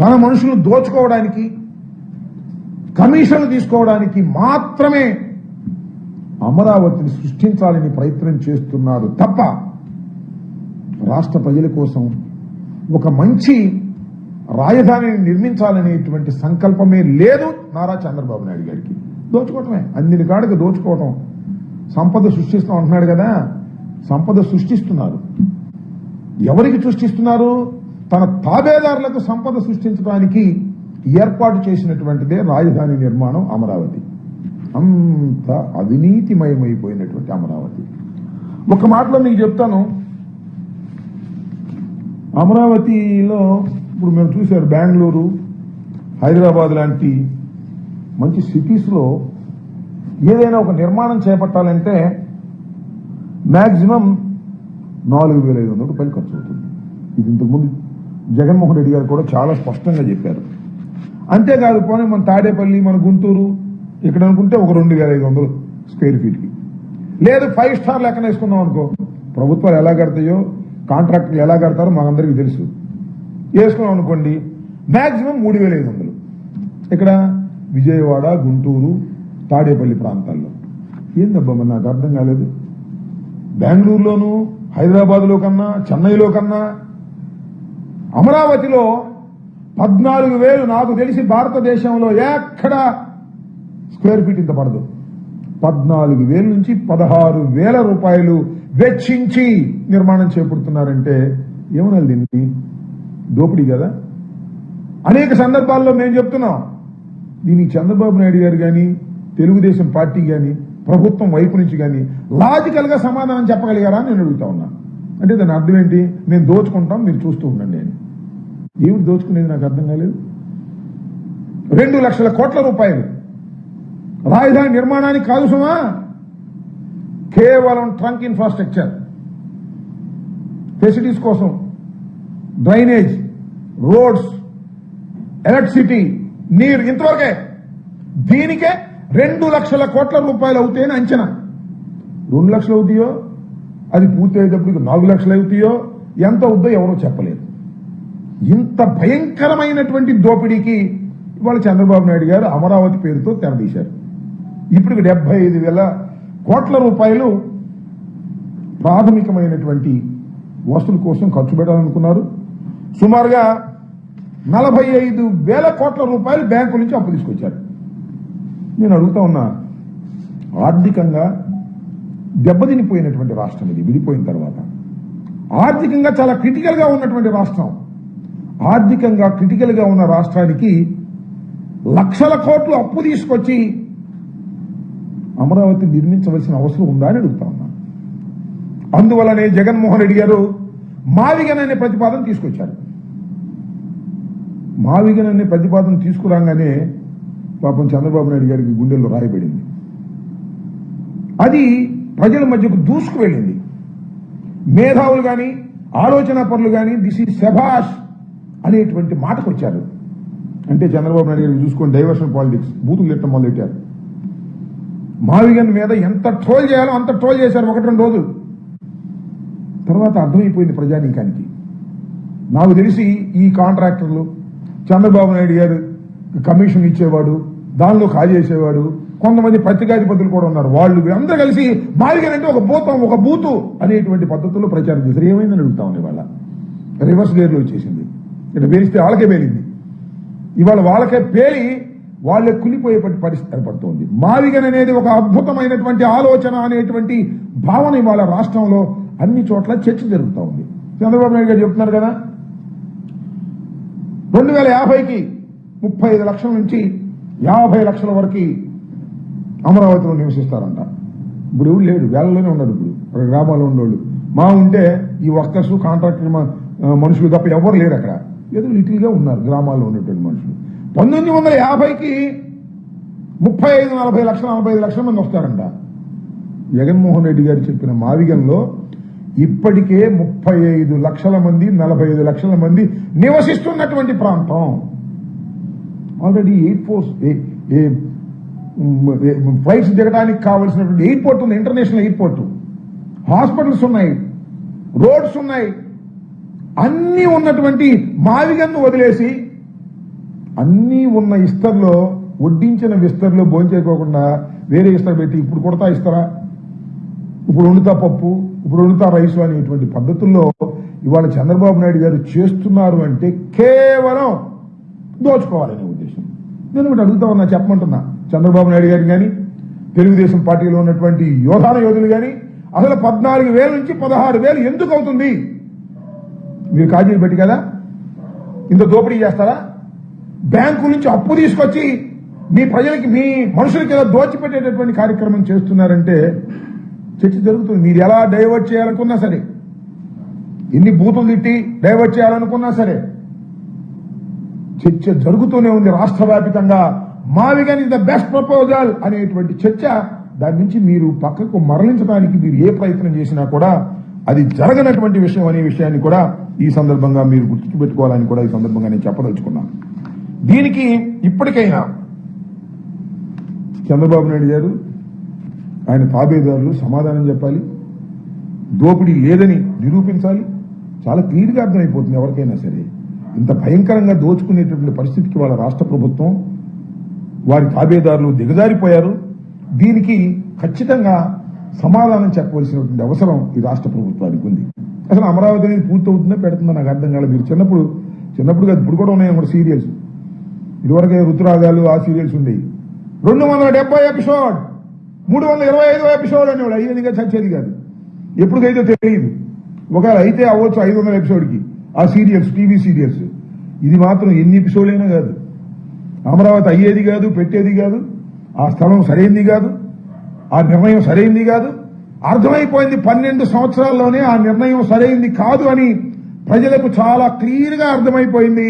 తన మనుషులను దోచుకోవడానికి, కమిషన్లు తీసుకోవడానికి మాత్రమే అమరావతిని సృష్టించాలని ప్రయత్నం చేస్తున్నారు తప్ప రాష్ట్ర ప్రజల కోసం ఒక మంచి రాజధానిని నిర్మించాలనేటువంటి సంకల్పమే లేదు నారా చంద్రబాబు నాయుడు గారికి. దోచుకోవటమే, అందిన కాడికి దోచుకోవటం. సంపద సృష్టిస్తాం అంటున్నాడు కదా, సంపద సృష్టిస్తున్నారు. ఎవరికి సృష్టిస్తున్నారు? తన తాబేదారులకు సంపద సృష్టించడానికి ఏర్పాటు చేసినటువంటిదే రాజధాని నిర్మాణం అమరావతి. అంత అవినీతిమయమైపోయినటువంటి అమరావతి. ఒక మాటలో మీకు చెప్తాను, అమరావతిలో ఇప్పుడు మేము చూశారు బెంగళూరు, హైదరాబాద్ లాంటి మంచి సిటీస్లో ఏదైనా ఒక నిర్మాణం చేపట్టాలంటే మ్యాక్సిమం 4,500 రూపాయలు ఖర్చు అవుతుంది. ఇది ఇంతకుముందు జగన్మోహన్ రెడ్డి గారు కూడా చాలా స్పష్టంగా చెప్పారు. అంతేకాదు పోనీ మన తాడేపల్లి, మన గుంటూరు ఇక్కడ అనుకుంటే ఒక 2,500 స్క్వేర్ ఫీట్కి, లేదు 5 స్టార్ లెక్కన వేసుకుందాం అనుకో, ప్రభుత్వాలు ఎలా కడతాయో కాంట్రాక్టర్లు ఎలా కడతారో మనందరికీ తెలుసు. వేసుకున్నాం అనుకోండి మ్యాక్సిమం 3,500. ఇక్కడ విజయవాడ, గుంటూరు, తాడేపల్లి ప్రాంతాల్లో. ఏందబ్బా మరి నాకు అర్థం కాలేదు. బెంగళూరులోను, హైదరాబాద్లో కన్నా, చెన్నైలో కన్నా అమరావతిలో 14,000 నాకు తెలిసి భారతదేశంలో ఎక్కడ స్క్వేర్ ఫీట్ ఇంత పడదు. 14,000 నుంచి 16,000 రూపాయలు వెచ్చించి నిర్మాణం చేపడుతున్నారంటే ఏమనాలి దీన్ని? దోపిడీ కదా. అనేక సందర్భాల్లో మేము చెప్తున్నాం, దీనికి చంద్రబాబు నాయుడు గారు కానీ, తెలుగుదేశం పార్టీ కానీ, ప్రభుత్వం వైపు నుంచి కానీ లాజికల్ గా సమాధానం చెప్పగలిగారా నేను అడుగుతా ఉన్నా. అంటే దాని అర్థం ఏంటి? మేము దోచుకుంటాం, మీరు చూస్తూ ఉండండి అని. ఏమిటి దోచుకునేది నాకు అర్థం కాలేదు. 2 లక్షల కోట్ల రూపాయలు రాజధాని నిర్మాణానికి కాదు సుమా, కేవలం ట్రంక్ ఇన్ఫ్రాస్ట్రక్చర్ ఫెసిలిటీస్ కోసం, డ్రైనేజ్, రోడ్స్, ఎలక్ట్రిసిటీ, నీరు, ఇంతవరకే. దీనికే 2 లక్షల కోట్ల రూపాయలు అవుతాయని అంచనా. 2 లక్షలు అవుతాయో, అది పూర్తి అయ్యేటప్పటికి 4 లక్షలు అవుతాయో, ఎంత అవుద్దో ఎవరో చెప్పలేదు. ఇంత భయంకరమైనటువంటి దోపిడీకి ఇవాళ చంద్రబాబు నాయుడు గారు అమరావతి పేరుతో తెరదీశారు. ఇప్పటికి 75,000 కోట్ల రూపాయలు ప్రాథమికమైనటువంటి వసతుల కోసం ఖర్చు పెట్టాలనుకున్నారు. సుమారుగా 45,000 కోట్ల రూపాయలు బ్యాంకు నుంచి అప్పు తీసుకొచ్చారు. నేను అడుగుతా ఉన్నా, ఆర్థికంగా దెబ్బతినిపోయినటువంటి రాష్ట్రం ఇది. విడిపోయిన తర్వాత ఆర్థికంగా చాలా క్రిటికల్ గా ఉన్నటువంటి రాష్ట్రం. ఆర్థికంగా క్రిటికల్ గా ఉన్న రాష్ట్రానికి లక్షల కోట్లు అప్పు తీసుకొచ్చి అమరావతి నిర్మించవలసిన అవసరం ఉందా అని అడుగుతా ఉన్నా. అందువల్లనే జగన్మోహన్ రెడ్డి గారు మావిగన్ అనే ప్రతిపాదన తీసుకొచ్చారు. మావిగన్ అనే ప్రతిపాదన తీసుకురాగానే పాపం చంద్రబాబు నాయుడు గారికి గుండెల్లో రాయబడింది. అది ప్రజల మధ్యకు దూసుకు వెళ్ళింది. మేధావులు కానీ, ఆలోచన పరులు కానీ దిస్ ఈజ్ శభాష్ అనేటువంటి మాటకు వచ్చారు. అంటే చంద్రబాబు నాయుడు గారికి చూసుకొని డైవర్షన్ పాలిటిక్స్, బూతులు తిట్టడం మొదలెట్టారు. మావిగన్ మీద ఎంత ట్రోల్ చేయాలో అంత ట్రోల్ చేశారు 1-2 రోజులు. తర్వాత అర్థమైపోయింది ప్రజానీకానికి. నాకు తెలిసి ఈ కాంట్రాక్టర్లు, చంద్రబాబు నాయుడు గారు కమిషన్ ఇచ్చేవాడు, దానిలో కాజేసేవాడు, కొంతమంది పత్రికాధిపతులు కూడా ఉన్నారు. వాళ్ళు అందరూ కలిసి మావిగన్ అంటే ఒక బూతు అనేటువంటి పద్ధతుల్లో ప్రచారం చేశారు. ఏమైందని అడుగుతా ఉంది. వాళ్ళ రివర్స్ గేర్లో వచ్చేసింది. ఇట్లా పేలిస్తే వాళ్ళకే పేలింది. ఇవాళ వాళ్ళకే పేలి వాళ్లే కులిపోయే పరిస్థితి ఏర్పడుతోంది. మావిగన్ అనేది ఒక అద్భుతమైనటువంటి ఆలోచన అనేటువంటి భావన ఇవాళ రాష్ట్రంలో అన్ని చోట్ల చర్చ జరుగుతూ ఉంది. చంద్రబాబు నాయుడు గారు చెప్తున్నారు కదా, 2050కి 35 లక్షల నుంచి 50 లక్షల వరకు అమరావతిలో నివసిస్తారంట. ఇప్పుడు ఎవరు లేడు, వేలలోనే ఉన్నారు. ఇప్పుడు గ్రామాల్లో ఉండేవాళ్ళు మా ఉంటే ఈ వర్కర్స్, కాంట్రాక్టర్ మనుషులు తప్ప ఎవరు లేరు అక్కడ. ఏదో లిటిల్ గా ఉన్నారు గ్రామాల్లో ఉన్నటువంటి మనుషులు. 1950కి 35-40 లక్షల 45 లక్షల మంది వస్తారంట. జగన్మోహన్ రెడ్డి గారు చెప్పిన మావిగంలో ఇప్పటికే 35 లక్షల మంది, 45 లక్షల మంది నివసిస్తున్నటువంటి ప్రాంతం. ఆల్రెడీ ఎయిర్ ఫోర్స్ ఫ్లైట్స్ దిగడానికి కావలసినటువంటి ఎయిర్పోర్ట్ ఉంది, ఇంటర్నేషనల్ ఎయిర్పోర్ట్, హాస్పిటల్స్ ఉన్నాయి, రోడ్స్ ఉన్నాయి. అన్ని ఉన్నటువంటి మావిగన్ను వదిలేసి అన్నీ ఉన్న ఇస్తర్లో వడ్డించిన విస్తర్లో భోంచేయకోకుండా వేరే ఇస్తర్ పెట్టి ఇప్పుడు కొడతా ఇస్తారా, ఇప్పుడు వండుతా పప్పు, ఇప్పుడు వండుతా రైసు అనేటువంటి పద్ధతుల్లో ఇవాళ చంద్రబాబు నాయుడు గారు చేస్తున్నారు అంటే కేవలం దోచుకోవాలనే ఉద్దేశం. నేను ఒకటి అడుగుతా ఉన్నా, చెప్పమంటున్నా చంద్రబాబు నాయుడు గారిని కానీ తెలుగుదేశం పార్టీలో ఉన్నటువంటి యోధులు కానీ అసలు 14,000 నుంచి 16,000 ఎందుకు అవుతుంది? మీరు కాజీలు పెట్టి కదా ఇంత దోపిడీ చేస్తారా? బ్యాంకు నుంచి అప్పు తీసుకొచ్చి మీ ప్రజలకి, మీ మనుషులకి ఏదో దోచిపెట్టేటటువంటి కార్యక్రమం చేస్తున్నారంటే చర్చ జరుగుతుంది. మీరు ఎలా డైవర్ట్ చేయాలనుకున్నా సరే, ఎన్ని బూతులు తిట్టి డైవర్ట్ చేయాలనుకున్నా సరే చర్చ జరుగుతూనే ఉంది రాష్ట్ర వ్యాప్తంగా. మావిగన్ ఇస్ ద బెస్ట్ ప్రపోజల్ అనేటువంటి చర్చ. దాని నుంచి మీరు పక్కకు మరలించడానికి మీరు ఏ ప్రయత్నం చేసినా కూడా అది జరగనటువంటి విషయం అనే విషయాన్ని కూడా ఈ సందర్భంగా మీరు గుర్తుకు పెట్టుకోవాలని కూడా ఈ సందర్భంగా నేను చెప్పదలుచుకున్నాను. దీనికి ఇప్పటికైనా చంద్రబాబు నాయుడు గారు, ఆయన తాబేదారులు సమాధానం చెప్పాలి, దోపిడీ లేదని నిరూపించాలి. చాలా క్లియర్గా అర్థమైపోతుంది ఎవరికైనా సరే. ఇంత భయంకరంగా దోచుకునేటువంటి పరిస్థితికి వాళ్ళ రాష్ట్ర ప్రభుత్వం, వారి తాబేదారులు దిగజారిపోయారు. దీనికి ఖచ్చితంగా సమాధానం చెప్పవలసినటువంటి అవసరం ఈ రాష్ట్ర ప్రభుత్వానికి ఉంది. అసలు అమరావతి అనేది పూర్తవుతుందో పెడుతుందో నాకు అర్థం కాలేదు. మీరు చిన్నప్పుడు కాదు, ఇప్పుడు కూడా ఉన్నాయి కూడా సీరియల్స్. ఇదివరకే ఋతురాగాలు ఆ సీరియల్స్ ఉండేవి. 270 ఎపిసోడ్, 325 ఎపిసోడ్ అనేవాడు. అయ్యేదిగా చచ్చేది కాదు, ఎప్పటికైతే తెలియదు. ఒకవేళ అయితే అవ్వచ్చు 500 ఎపిసోడ్కి ఆ సీరియల్స్, టీవీ సీరియల్స్. ఇది మాత్రం ఎన్ని ఎపిసోడ్లైనా కాదు. అమరావతి అయ్యేది కాదు, పెట్టేది కాదు, ఆ స్థలం సరైంది కాదు, ఆ నిర్ణయం సరైంది కాదు. అర్థమైపోయింది 12 సంవత్సరాల్లోనే ఆ నిర్ణయం సరైంది కాదు అని ప్రజలకు చాలా క్లియర్ గా అర్థమైపోయింది.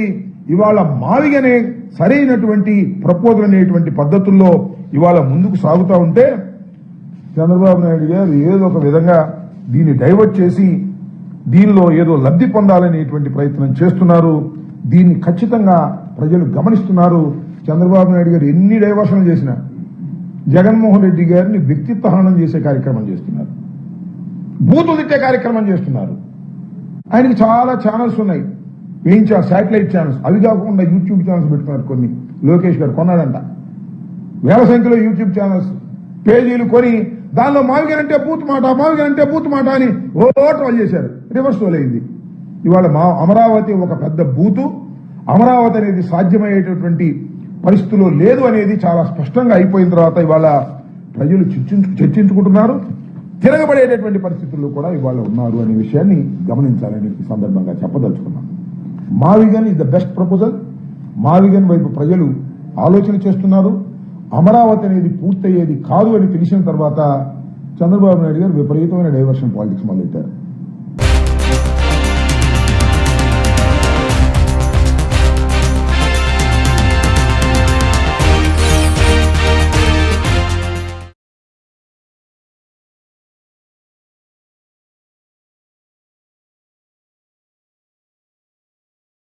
ఇవాళ మావిగనే సరైనటువంటి ప్రపోజల్ అనేటువంటి పద్ధతుల్లో ఇవాళ ముందుకు సాగుతూ ఉంటే చంద్రబాబు నాయుడు గారు ఏదో ఒక విధంగా దీన్ని డైవర్ట్ చేసి దీనిలో ఏదో లబ్ధి పొందాలనేటువంటి ప్రయత్నం చేస్తున్నారు. దీన్ని ఖచ్చితంగా ప్రజలు గమనిస్తున్నారు. చంద్రబాబు నాయుడు గారు ఎన్ని డైవర్షన్లు చేసినా జగన్మోహన్ రెడ్డి గారిని వ్యక్తిత్వ హననం చేసే కార్యక్రమం చేస్తున్నారు, బూతులు తిట్టే కార్యక్రమం చేస్తున్నారు. ఆయనకి చాలా ఛానల్స్ ఉన్నాయి, వేయించారు శాటిలైట్ ఛానల్స్. అవి కాకుండా యూట్యూబ్ ఛానల్స్ పెట్టుకున్నారు కొన్ని. లోకేష్ గారు కొన్నాడంట, వేల సంఖ్యలో యూట్యూబ్ ఛానల్స్ పేజీలు కొని దానిలో మావిగన్ అంటే బూత్ మాట, మావిగన్ అంటే బూత్ మాట అని ట్రోల్ చేశారు. రివర్స్ ట్రోల్ అయింది. ఇవాళ అమరావతి ఒక పెద్ద బూతు, అమరావతి అనేది సాధ్యమయ్యేటటువంటి పరిస్థితుల్లో లేదు అనేది చాలా స్పష్టంగా అయిపోయిన తర్వాత ఇవాళ ప్రజలు చర్చించుకుంటున్నారు. తిరగబడేటటువంటి పరిస్థితుల్లో కూడా ఇవాళ ఉన్నారు అనే విషయాన్ని గమనించాలని ఈ సందర్భంగా చెప్పదలుచుకున్నాం. మావిగన్ ఇస్ ద బెస్ట్ ప్రపోజల్. మావిగన్ వైపు ప్రజలు ఆలోచన చేస్తున్నారు. అమరావతి అనేది పూర్తయ్యేది కాదు అని తెలిసిన తర్వాత చంద్రబాబు నాయుడు గారు విపరీతమైన డైవర్షన్ పాలిటిక్స్ మొదలెట్టారు.